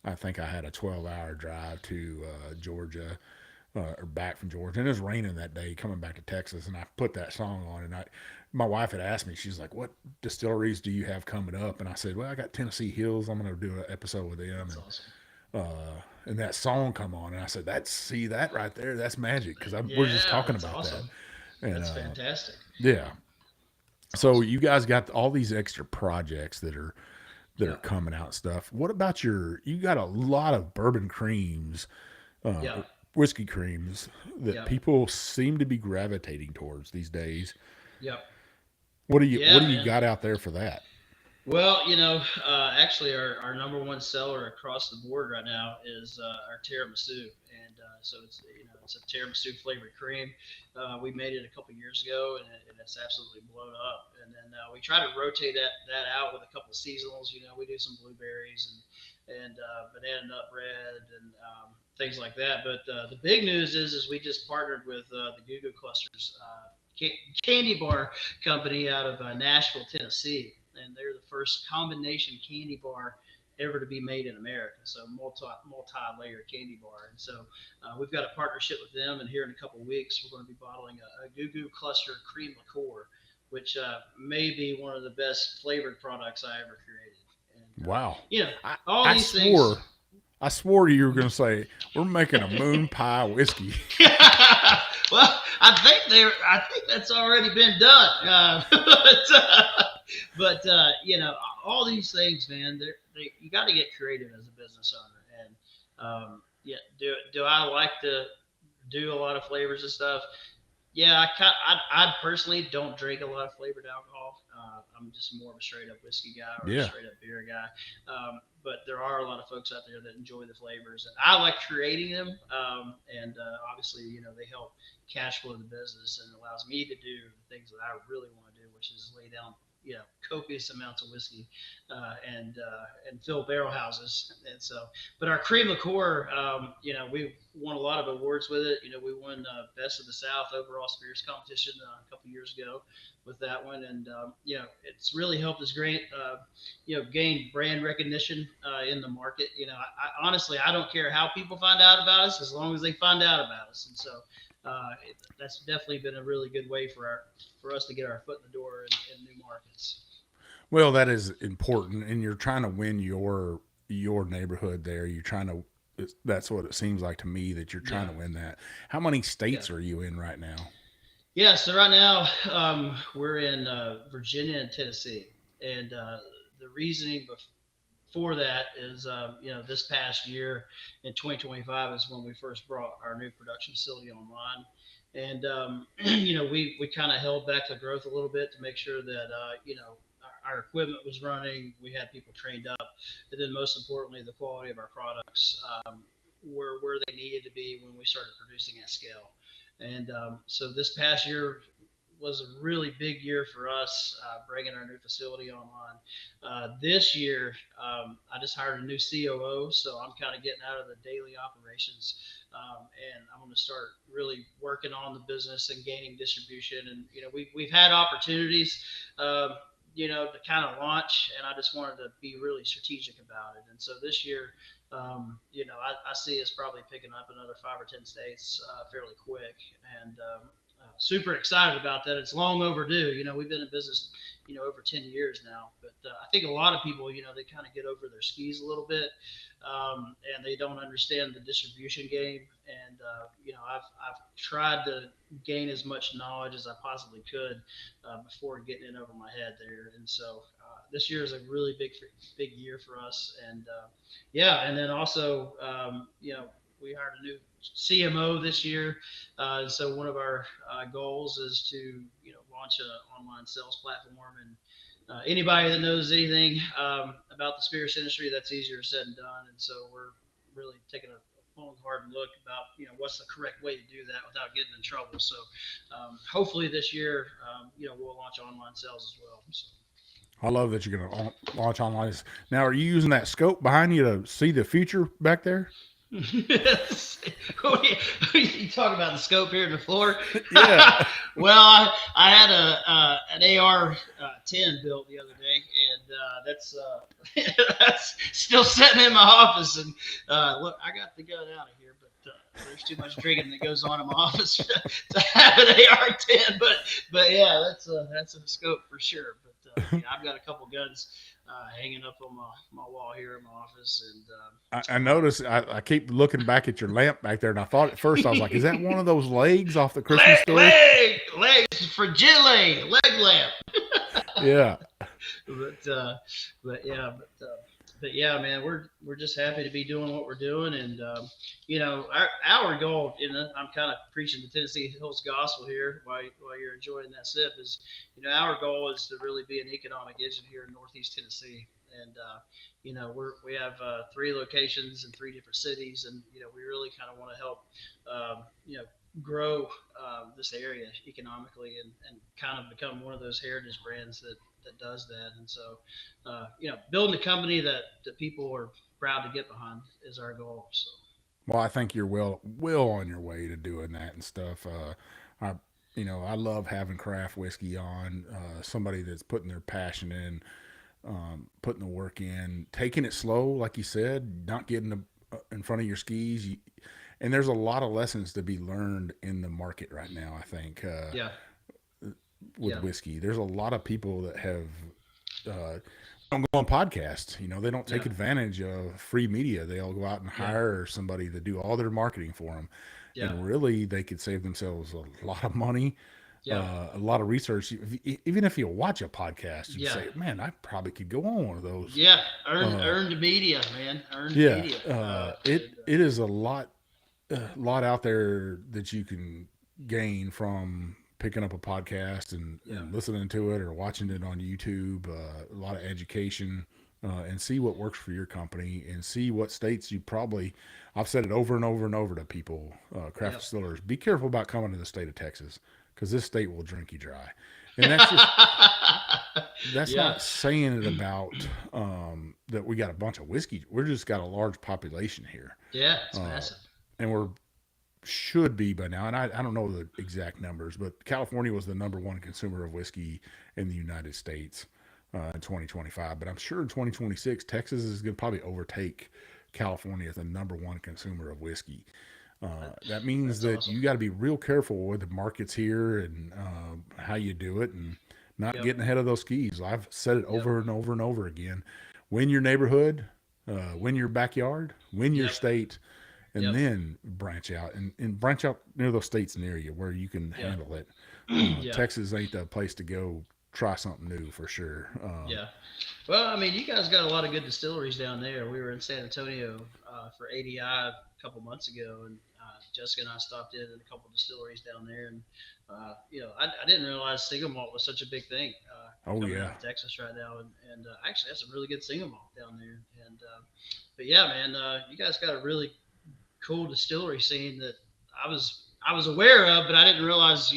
I think I had a 12-hour drive to Georgia, or back from Georgia, and it was raining that day coming back to Texas, and I put that song on, and my wife had asked me, she's like, "What distilleries do you have coming up?" And I said, "Well, I got Tennessee Hills. I'm going to do an episode with them."
That's awesome.
And that song come on, and I said, see that right there, that's magic, because we're just
Yeah,
talking
that's
about
awesome.
that. And
That's fantastic.
yeah,
That's
so
awesome.
you guys got all these extra projects that are
Yeah.
coming out and stuff. What about you got a lot of bourbon creams,
Yeah.
whiskey creams that
Yeah.
people seem to be gravitating towards these days.
Yep.
What
Yeah,
do you
man.
got out there for that?
Well, actually, our number one seller across the board right now is our tiramisu, and so it's a tiramisu flavored cream. We made it a couple years ago, and it's absolutely blown up. And then we try to rotate that out with a couple of seasonals. We do some blueberries and banana nut bread and things like that. But the big news is we just partnered with the Goo Goo Clusters candy bar company out of Nashville, Tennessee, and they're the first combination candy bar ever to be made in America. So multi layer candy bar, and so we've got a partnership with them. And here in a couple of weeks, we're going to be bottling a Goo Goo Cluster cream liqueur, which may be one of the best flavored products I ever created. And
Wow, I,
all
I
these things.
swore you were going to say we're making a moon pie whiskey.
Well, I think that's already been done. But all these things, man, you got to get creative as a business owner. And yeah, do I like to do a lot of flavors and stuff? Yeah, I personally don't drink a lot of flavored alcohol. I'm just more of a straight up whiskey guy or a
Yeah,
straight up beer guy. But there are a lot of folks out there that enjoy the flavors, and I like creating them. And obviously, they help cash flow the business and allows me to do the things that I really want to do, which is lay down copious amounts of whiskey and fill barrel houses. And so, but our cream liqueur, we won a lot of awards with it. We won Best of the South overall spirits competition a couple years ago with that one, and it's really helped us gain brand recognition in the market. I honestly, I don't care how people find out about us as long as they find out about us, and so That's definitely been a really good way for us to get our foot in the door in new markets.
Well, that is important, and you're trying to win your neighborhood there. You're trying to. That's what it seems like to me that you're trying
Yeah,
to win that. How many
yeah,
states are you in right now?
yeah. So right now we're in Virginia and Tennessee, and the reasoning for that is, this past year in 2025 is when we first brought our new production facility online. And, we kind of held back the growth a little bit to make sure that, our equipment was running, we had people trained up, and then most importantly, the quality of our products were where they needed to be when we started producing at scale. And so this past year was a really big year for us, bringing our new facility online. This year, I just hired a new COO, so I'm kind of getting out of the daily operations, and I'm going to start really working on the business and gaining distribution. And we've had opportunities, um, to kind of launch, and I just wanted to be really strategic about it. And so this year, I see us probably picking up another 5 or 10 states fairly quick, and super excited about that. It's long overdue. We've been in business, over 10 years now. But I think a lot of people, they kind of get over their skis a little bit, and they don't understand the distribution game. And I've tried to gain as much knowledge as I possibly could before getting in over my head there. And so this year is a really big year for us. And yeah, and then also, we hired a new CMO this year. So one of our goals is to launch an online sales platform, and anybody that knows anything about the spirits industry, that's easier said than done. And so we're really taking a long, hard look about what's the correct way to do that without getting in trouble. So hopefully this year, we'll launch online sales as well. So.
I love that you're going to launch online. Now, are you using that scope behind you to see the future back there?
You talk about the scope here in the floor.
Yeah.
Well, I had an AR 10 built the other day, and that's still sitting in my office. And look, I got the gun out of here, but there's too much drinking that goes on in my office to have an AR 10. But yeah, that's a scope for sure. But I've got a couple guns hanging up on my wall here in my office, and
I noticed. I keep looking back at your lamp back there, and I thought at first I was like, "Is that one of those legs off the Christmas story?"
legs fragile leg lamp.
Yeah.
but yeah, but yeah, man, we're just happy to be doing what we're doing, and our goal. I'm kind of preaching the Tennessee Hills gospel here while you're enjoying that sip. Is our goal is to really be an economic engine here in Northeast Tennessee, and we have 3 locations in 3 different cities, and we really kind of want to help grow this area economically, and kind of become one of those heritage brands that does that. And so, building a company that people are proud to get behind is our goal. So.
Well, I think you're well on your way to doing that and stuff. I I love having craft whiskey on, somebody that's putting their passion in, putting the work in, taking it slow, like you said, not getting in front of your skis. And there's a lot of lessons to be learned in the market right now, I think.
Yeah.
With whiskey, there's a lot of people that have don't go on podcasts. They don't take advantage of free media. They'll go out and hire somebody to do all their marketing for them, and really they could save themselves a lot of money, a lot of research. Even if you watch a podcast, you say, "Man, I probably could go on one of those."
Yeah, earned media, man. Earned media.
It is a lot out there that you can gain from picking up a podcast and listening to it or watching it on YouTube. A lot of education, and see what works for your company, and see what states you probably. I've said it over and over and over to people, craft distillers. Be careful about coming to the state of Texas, because this state will drink you dry. And that's just that's not saying it about that we got a bunch of whiskey. We're just got a large population here.
Yeah, it's massive.
And should be by now, and I don't know the exact numbers, but California was the #1 consumer of whiskey in the United States in 2025. But I'm sure in 2026, Texas is going to probably overtake California as the #1 consumer of whiskey. That means that
awesome.
you got to be real careful with the markets here and how you do it, and not getting ahead of those skis. I've said it over and over and over again. Win your neighborhood, win your backyard, win your state, and then branch out and branch out near those states near you where you can handle it. Texas ain't the place to go. Try something new for sure.
Well, I mean, you guys got a lot of good distilleries down there. We were in San Antonio for ADI a couple months ago, and Jessica and I stopped in a couple distilleries down there. And I didn't realize single malt was such a big thing. Coming out of Texas right now, and actually, that's a really good single malt down there. And but yeah, man, you guys got a really cool distillery scene that I was aware of, but I didn't realize,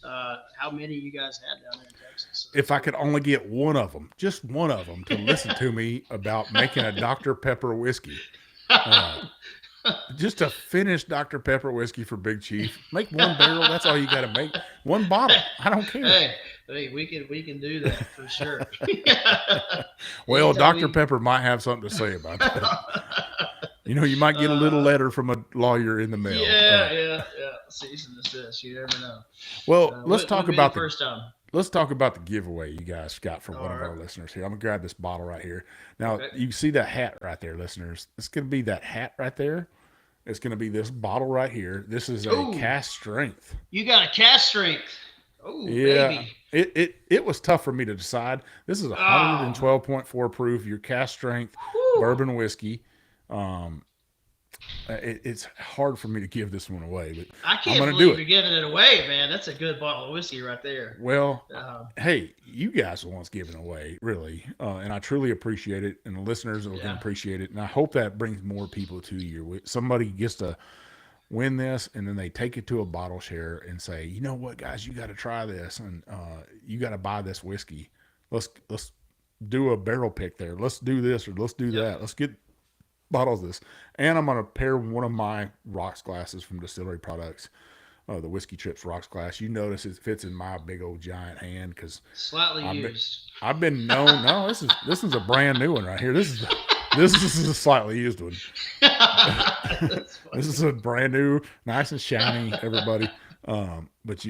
how many you guys had down there in Texas. So
if I could only get one of them, just one of them, to listen to me about making a Dr. Pepper whiskey, just a finished Dr. Pepper whiskey for Big Chief. Make one barrel. That's all you got to make. One bottle. I don't care.
Hey, we can do that for sure.
Well, Dr. Pepper might have something to say about that. You might get a little letter from a lawyer in the mail.
Yeah. Cease and desist. You never know.
Well, let's talk about
the first time.
Let's talk about the giveaway you guys got from one of our listeners here. I'm gonna grab this bottle right here. Now, you see that hat right there, listeners. It's gonna be that hat right there. It's gonna be this bottle right here. This is a cast strength.
You got a cast strength. Oh, yeah.
Baby. It was tough for me to decide. This is 112.4 proof. Your cast strength bourbon whiskey. It's hard for me to give this one away, but
I can't believe you're giving it away, man. That's a good bottle of whiskey right there.
Well, hey, you guys are the ones giving it away, really, and I truly appreciate it, and the listeners are going to appreciate it, and I hope that brings more people to you. Somebody gets to win this, and then they take it to a bottle share and say, you know what, guys, you got to try this, and you got to buy this whiskey. Let's do a barrel pick there. Let's do this or let's do that. Let's get bottles of this. And I'm going to pair one of my rocks glasses from Distillery Products, the Whiskey Trips rocks glass. You notice it fits in my big old giant hand because
slightly used.
I've been known. No, this is a brand new one right here. This is a slightly used one. This is a brand new, nice and shiny, everybody. But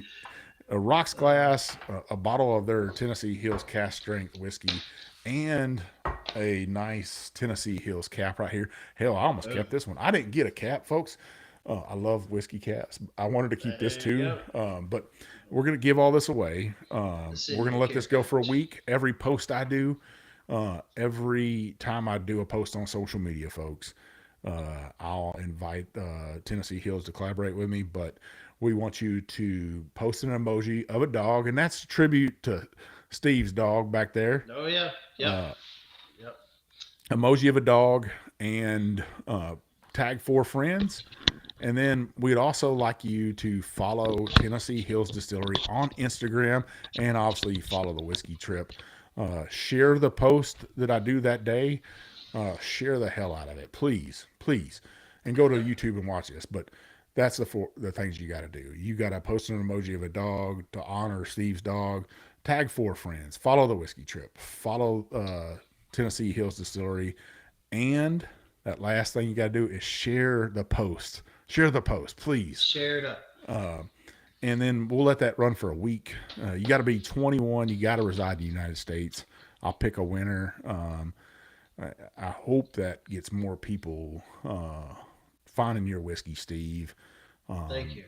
a rocks glass, a bottle of their Tennessee Hills cast strength whiskey, and a nice Tennessee Hills cap right here. Hell, I almost kept this one. I didn't get a cap, folks. I love whiskey caps. I wanted to keep this too, but we're going to give all this away. We're going to let this go for a week. Every post I do, every time I do a post on social media, folks, I'll invite Tennessee Hills to collaborate with me, but we want you to post an emoji of a dog, and that's a tribute to Steve's dog back there.
Oh, yeah. Yep.
Emoji of a dog, and tag 4 friends. And then we'd also like you to follow Tennessee Hills Distillery on Instagram, and obviously follow the Whiskey Trip. Share the post that I do that day. Share the hell out of it, please. And go to YouTube and watch this. But that's the things you got to do. You got to post an emoji of a dog to honor Steve's dog. Tag 4 friends. Follow the Whiskey Trip. Follow Tennessee Hills Distillery. And that last thing you got to do is share the post. Share the post, please.
Share it up.
And then we'll let that run for a week. You got to be 21. You got to reside in the United States. I'll pick a winner. I hope that gets more people finding your whiskey, Steve.
Thank you.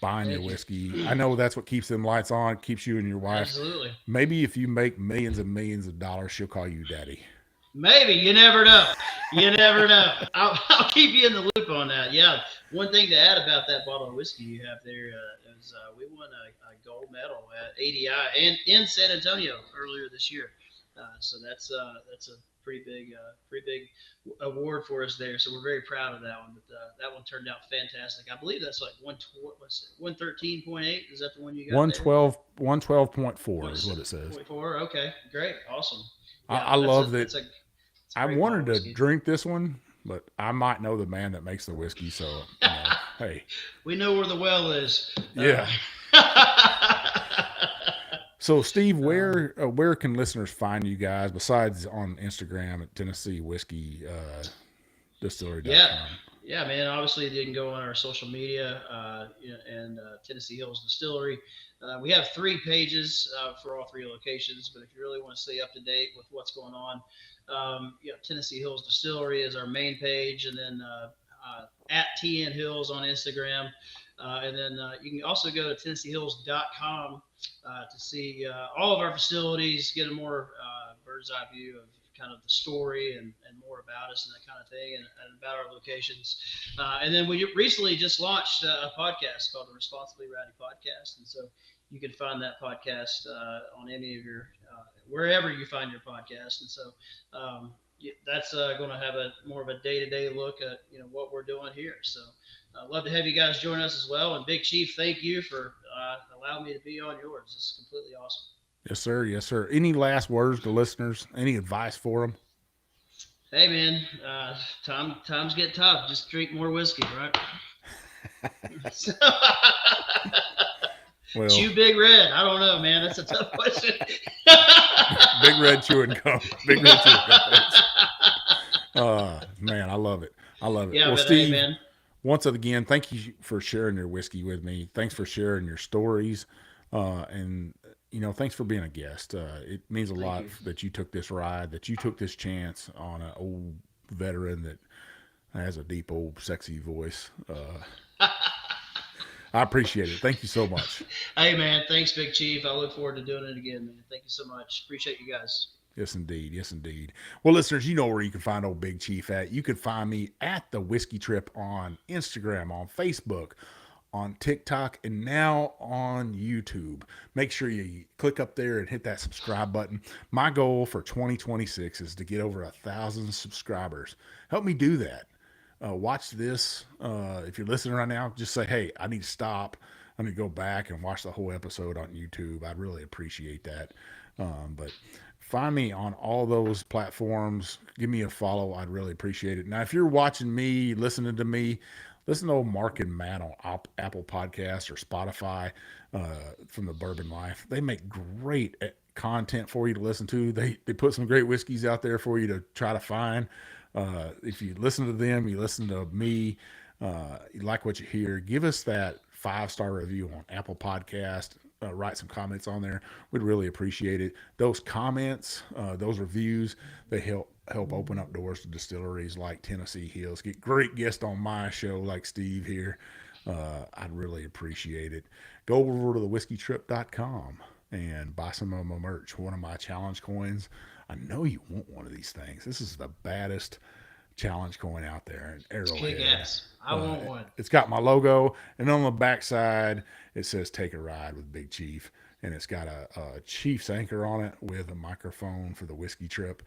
Buying your whiskey. I know that's what keeps them lights on, keeps you and your wife.
Absolutely.
Maybe if you make millions and millions of dollars, she'll call you daddy.
Maybe. You never know. I'll keep you in the loop on that. Yeah. One thing to add about that bottle of whiskey you have there is we won a gold medal at ADI and in San Antonio earlier this year. So that's a pretty big award for us there. So we're very proud of that one. But that one turned out fantastic. I believe that's like 113.8. Is that the one you got?
112.4 is what it says.
0.4. Okay, great, awesome.
Yeah, I love that. I wanted to drink this one, but I might know the man that makes the whiskey. So hey,
we know where the well is.
Yeah. So, Steve, where can listeners find you guys besides on Instagram at Tennessee Whiskey Distillery.com?
Yeah, man. Obviously, you can go on our social media and Tennessee Hills Distillery. We have 3 pages for all 3 locations, but if you really want to stay up to date with what's going on, Tennessee Hills Distillery is our main page, and then at TN Hills on Instagram. And then you can also go to TennesseeHills.com to see all of our facilities, get a more bird's eye view of kind of the story and more about us and that kind of thing and about our locations. And then we recently just launched a podcast called the Responsibly Rowdy Podcast. And so you can find that podcast on any of your, wherever you find your podcast. And so that's going to have a more of a day-to-day look at, what we're doing here. So I'd love to have you guys join us as well. And Big Chief, thank you for allowing me to be on yours. It's completely awesome.
Yes, sir. Yes, sir. Any last words to listeners? Any advice for them?
Hey, man, times get tough. Just drink more whiskey, right?
Well,
chew Big Red. I don't know, man. That's a tough question.
Big Red chewing gum. Big Red chewing gum. Man, I love it. I love it.
Yeah,
well,
but
Steve,
hey, man.
Once again, thank you for sharing your whiskey with me. Thanks for sharing your stories. And thanks for being a guest. It means a lot that you took this ride, that you took this chance on an old veteran that has a deep, old, sexy voice. I appreciate it. Thank you so much.
Hey, man. Thanks, Big Chief. I look forward to doing it again, man. Thank you so much. Appreciate you guys.
Yes, indeed. Yes, indeed. Well, listeners, you know where you can find old Big Chief at. You can find me at The Whiskey Trip on Instagram, on Facebook, on TikTok, and now on YouTube. Make sure you click up there and hit that subscribe button. My goal for 2026 is to get over 1,000 subscribers. Help me do that. Watch this. If you're listening right now, just say, hey, I need to stop. I need to go back and watch the whole episode on YouTube. I'd really appreciate that. But find me on all those platforms. Give me a follow. I'd really appreciate it. Now, if you're watching me, listening to me, listen to old Mark and Matt on Apple Podcasts or Spotify from the Bourbon Life. They make great content for you to listen to. They put some great whiskeys out there for you to try to find. If you listen to them, you listen to me, you like what you hear, give us that 5-star review on Apple Podcast. Write some comments on there. We'd really appreciate it. Those comments, those reviews, they help open up doors to distilleries like Tennessee Hills. Get great guests on my show like Steve here. I'd really appreciate it. Go over to thewhiskeytrip.com and buy some of my merch. One of my challenge coins. I know you want one of these things. This is the baddest challenge coin out there. An Arrowhead.
Kick ass. I want one.
It's got my logo, and on the back side it says "Take a Ride with Big Chief," and it's got a Chief's anchor on it with a microphone for the whiskey trip.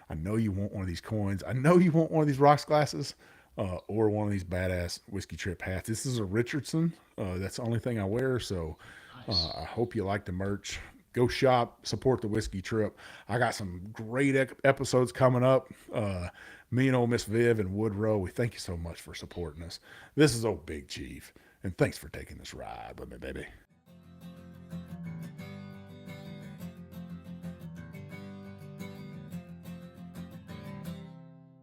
I know you want one of these coins. I know you want one of these rocks glasses or one of these badass whiskey trip hats. This is a Richardson. That's the only thing I wear, so I hope you like the merch. Go shop, support the whiskey trip. I got some great episodes coming up. Me and old Miss Viv and Woodrow, we thank you so much for supporting us. This is old Big Chief, and thanks for taking this ride with me, baby.